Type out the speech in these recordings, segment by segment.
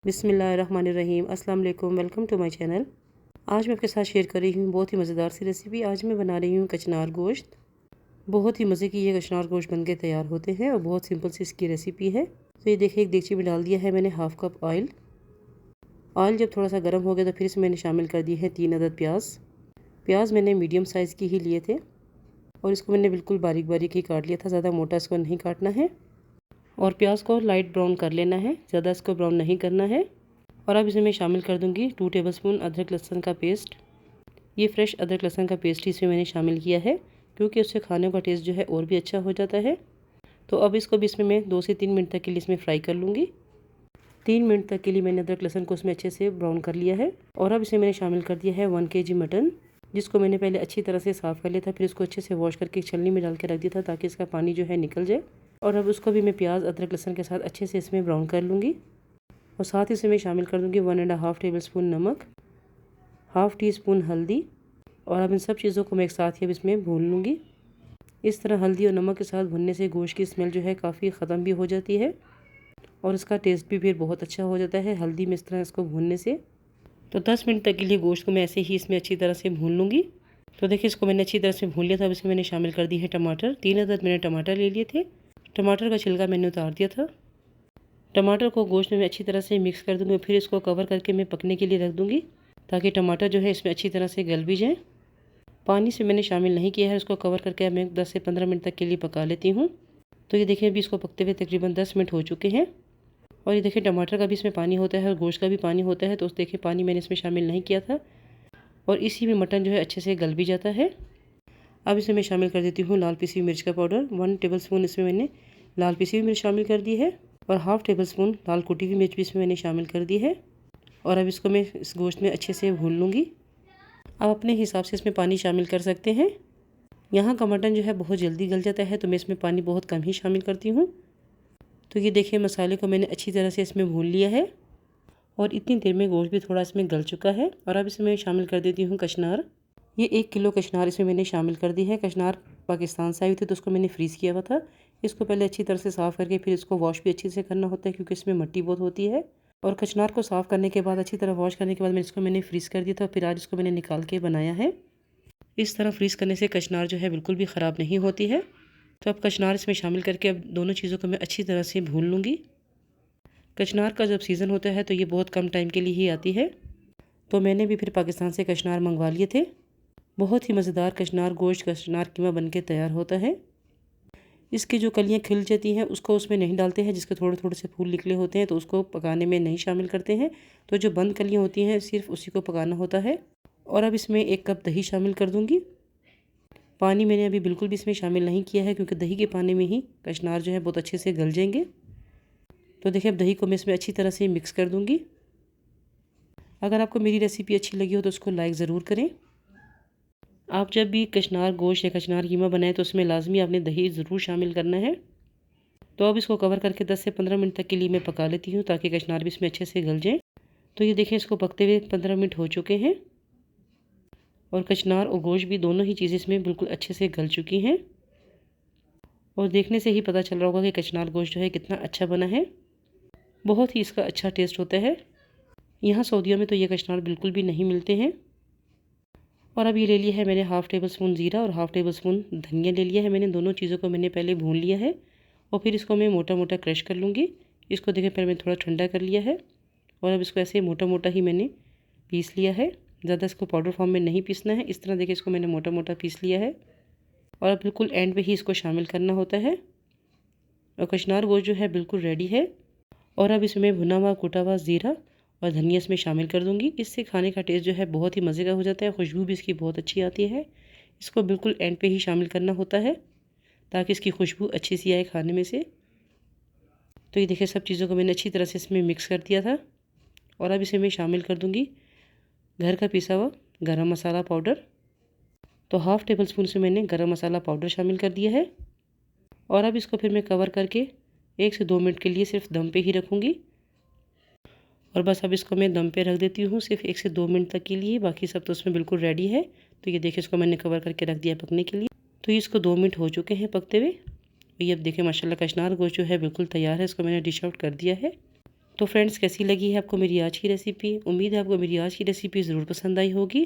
बिस्मिल्लाहिर्रहमानिर्रहीम। अस्सलाम वालेकुम, वेलकम टू माय चैनल। आज मैं आपके साथ शेयर कर रही हूँ बहुत ही मज़ेदार सी रेसिपी। आज मैं बना रही हूँ कचनार गोश्त। बहुत ही मज़े की ये कचनार गोश्त बनके तैयार होते हैं और बहुत सिंपल सी इसकी रेसिपी है। तो ये देखिए, एक देगची में डाल दिया है मैंने हाफ़ कप ऑयल। ऑयल जब थोड़ा सा गर्म हो गया तो फिर इसमें मैंने शामिल कर दिए हैं 3 अदद प्याज। प्याज मैंने मीडियम साइज़ की ही लिए थे और इसको मैंने बिल्कुल बारीक बारीक ही काट लिया था। ज़्यादा मोटा इसको नहीं काटना है और प्याज को लाइट ब्राउन कर लेना है, ज़्यादा इसको ब्राउन नहीं करना है। और अब इसमें मैं शामिल कर दूंगी 2 टेबलस्पून अदरक लहसुन का पेस्ट। ये फ्रेश अदरक लहसुन का पेस्ट ही इसमें मैंने शामिल किया है क्योंकि उससे खाने का टेस्ट जो है और भी अच्छा हो जाता है। तो अब इसको भी इसमें मैं 2 से 3 मिनट तक के लिए इसमें फ्राई कर लूँगी। 3 मिनट तक के लिए मैंने अदरक लहसुन को उसमें अच्छे से ब्राउन कर लिया है। और अब इसमें मैंने शामिल कर दिया है 1 kg मटन, जिसको मैंने पहले अच्छी तरह से साफ़ कर लिया था। फिर इसको अच्छे से वॉश करके छलनी में डाल के रख दिया था ताकि इसका पानी जो है निकल जाए। और अब उसको भी मैं प्याज अदरक लहसुन के साथ अच्छे से इसमें ब्राउन कर लूँगी। और साथ ही इसमें शामिल कर दूँगी 1.5 टेबलस्पून नमक, हाफ़ टी स्पून हल्दी। और अब इन सब चीज़ों को मैं एक साथ ही अब इसमें भून लूँगी। इस तरह हल्दी और नमक के साथ भुनने से गोश्त की स्मेल जो है काफ़ी ख़त्म भी हो जाती है और इसका टेस्ट भी फिर बहुत अच्छा हो जाता है हल्दी में इस तरह इसको भूनने से। तो 10 मिनट तक के लिए गोश्त को मैं ऐसे ही इसमें अच्छी तरह से भून लूँगी। तो देखिए, इसको मैंने अच्छी तरह से भून लिया था। अब इसमें मैंने शामिल कर दी है टमाटर। 3 अदद मैंने टमाटर ले लिए थे। टमाटर का छिलका मैंने उतार दिया था। टमाटर को गोश्त में अच्छी तरह से मिक्स कर दूँगी। फिर इसको कवर करके मैं पकने के लिए रख दूँगी ताकि टमाटर जो है इसमें अच्छी तरह से गल भी जाए। पानी से मैंने शामिल नहीं किया है। इसको कवर करके मैं 10 से 15 मिनट तक के लिए पका लेती हूँ। तो ये देखिए, अभी इसको पकते हुए तकरीबन 10 मिनट हो चुके हैं। और ये देखिए, टमाटर का भी इसमें पानी होता है और गोश्त का भी पानी होता है। तो उस देखिए, पानी मैंने इसमें शामिल नहीं किया था और इसी में मटन जो है अच्छे से गल भी जाता है। अब इसमें मैं शामिल कर देती हूँ लाल पिसी हुई मिर्च का पाउडर। 1 टेबलस्पून इसमें मैंने लाल पिसी हुई मिर्च शामिल कर दी है और हाफ़ टेबलस्पून लाल कुटी हुई मिर्च भी इसमें मैंने शामिल कर दी है। और अब इसको मैं इस गोश्त में अच्छे से भून लूँगी। आप अपने हिसाब से इसमें पानी शामिल कर सकते हैं। यहाँ का मटन जो है बहुत जल्दी गल जाता है तो मैं इसमें पानी बहुत कम ही शामिल करती हूँ। तो ये देखिए, मसाले को मैंने अच्छी तरह से इसमें भून लिया है और इतनी देर में गोश्त भी थोड़ा इसमें गल चुका है। और अब इसमें शामिल कर देती हूँ कचनार। ये 1 किलो कचनार इसमें मैंने शामिल कर दी है। कचनार पाकिस्तान से आई थी तो उसको मैंने फ्रीज़ किया हुआ था। इसको पहले अच्छी तरह से साफ़ करके फिर इसको वॉश भी अच्छे से करना होता है क्योंकि इसमें मिट्टी बहुत होती है। और कचनार को साफ़ करने के बाद अच्छी तरह वॉश करने के बाद मैंने फ्रीज़ कर दिया था। फिर आज इसको मैंने निकाल के बनाया है। इस तरह फ्रीज़ करने से कचनार जो है बिल्कुल भी ख़राब नहीं होती है। तो अब कचनार इसमें शामिल करके अब दोनों चीज़ों को मैं अच्छी तरह से भून लूँगी। कचनार का जब सीज़न होता है तो ये बहुत कम टाइम के लिए ही आती है। तो मैंने भी फिर पाकिस्तान से कचनार मंगवा लिए थे। बहुत ही मज़ेदार कचनार गोश्त कचनार कीमा बनके तैयार होता है। इसकी जो कलियाँ खिल जाती हैं उसको उसमें नहीं डालते हैं। जिसके थोड़े थोड़े से फूल निकले होते हैं तो उसको पकाने में नहीं शामिल करते हैं। तो जो बंद कलियाँ होती हैं सिर्फ उसी को पकाना होता है। और अब इसमें 1 कप दही शामिल कर दूँगी। पानी मैंने अभी बिल्कुल भी इसमें शामिल नहीं किया है क्योंकि दही के पानी में ही कचनार जो है बहुत अच्छे से गल जाएंगे। तो देखिए, अब दही को मैं इसमें अच्छी तरह से मिक्स कर दूँगी। अगर आपको मेरी रेसिपी अच्छी लगी हो तो उसको लाइक ज़रूर करें। आप जब भी कचनार गोश्त या कचनार कीमा बनाएं तो उसमें लाजमी आपने दही ज़रूर शामिल करना है। तो अब इसको कवर करके 10 से 15 मिनट तक के लिए मैं पका लेती हूँ ताकि कचनार भी इसमें अच्छे से गल जाए। तो ये देखिए, इसको पकते हुए 15 मिनट हो चुके हैं और कचनार और गोश्त भी दोनों ही चीज़ें इसमें बिल्कुल अच्छे से गल चुकी हैं। और देखने से ही पता चल रहा होगा कि कचनार गोश्त जो है कितना अच्छा बना है। बहुत ही इसका अच्छा टेस्ट होता है। यहाँ सऊदीया में तो ये कचनार बिल्कुल भी नहीं मिलते हैं। और अब ये ले लिया है मैंने हाफ़ टेबलस्पून ज़ीरा और हाफ़ टेबलस्पून धनिया ले लिया है। मैंने दोनों चीज़ों को मैंने पहले भून लिया है और फिर इसको मैं मोटा मोटा क्रश कर लूँगी। इसको देखिए, पहले मैंने थोड़ा ठंडा कर लिया है और अब इसको ऐसे मोटा मोटा ही मैंने पीस लिया है। ज़्यादा इसको पाउडर फॉर्म में नहीं पीसना है। इस तरह देखिए, इसको मैंने मोटा मोटा पीस लिया है और अब बिल्कुल एंड पे ही इसको शामिल करना होता है। और कचनार गोश्त जो है बिल्कुल रेडी है। और अब इसमें भुना हुआ कूटा हुआ ज़ीरा और धनिया इसमें शामिल कर दूँगी। इससे खाने का टेस्ट जो है बहुत ही मज़े का हो जाता है। खुशबू भी इसकी बहुत अच्छी आती है। इसको बिल्कुल एंड पे ही शामिल करना होता है ताकि इसकी खुशबू अच्छी सी आए खाने में से। तो ये देखिए, सब चीज़ों को मैंने अच्छी तरह से इसमें मिक्स कर दिया था। और अब इसे मैं शामिल कर दूँगी घर का पिसा हुआ गरम मसाला पाउडर। तो हाफ़ टेबलस्पून से मैंने गरम मसाला पाउडर शामिल कर दिया है। और अब इसको फिर मैं कवर करके 1 से 2 मिनट के लिए सिर्फ दम पे ही रखूँगी। और बस अब इसको मैं दम पे रख देती हूँ सिर्फ 1 से 2 मिनट तक के लिए। बाकी सब तो उसमें बिल्कुल रेडी है। तो ये देखिए, इसको मैंने कवर करके रख दिया पकने के लिए। तो ये इसको 2 मिनट हो चुके हैं पकते हुए। ये अब देखिए, माशाल्लाह कचनार गोश्त जो है बिल्कुल तैयार है। इसको मैंने डिश आउट कर दिया है। तो फ्रेंड्स, कैसी लगी है आपको मेरी आज की रेसिपी? उम्मीद है आपको मेरी आज की रेसिपी ज़रूर पसंद आई होगी।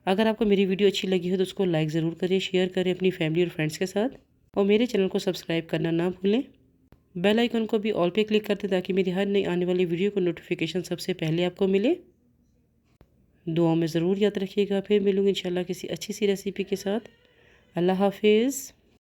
अगर आपको मेरी वीडियो अच्छी लगी हो तो उसको लाइक ज़रूर करें, शेयर करें अपनी फैमिली और फ्रेंड्स के साथ, और मेरे चैनल को सब्सक्राइब करना ना भूलें। बेल आइकन को भी ऑल पे क्लिक कर दें ताकि मेरी हर नई आने वाली वीडियो को नोटिफिकेशन सबसे पहले आपको मिले। दुआओं में ज़रूर याद रखिएगा। फिर मिलूँगी इंशाल्लाह किसी अच्छी सी रेसिपी के साथ। अल्लाह हाफिज़।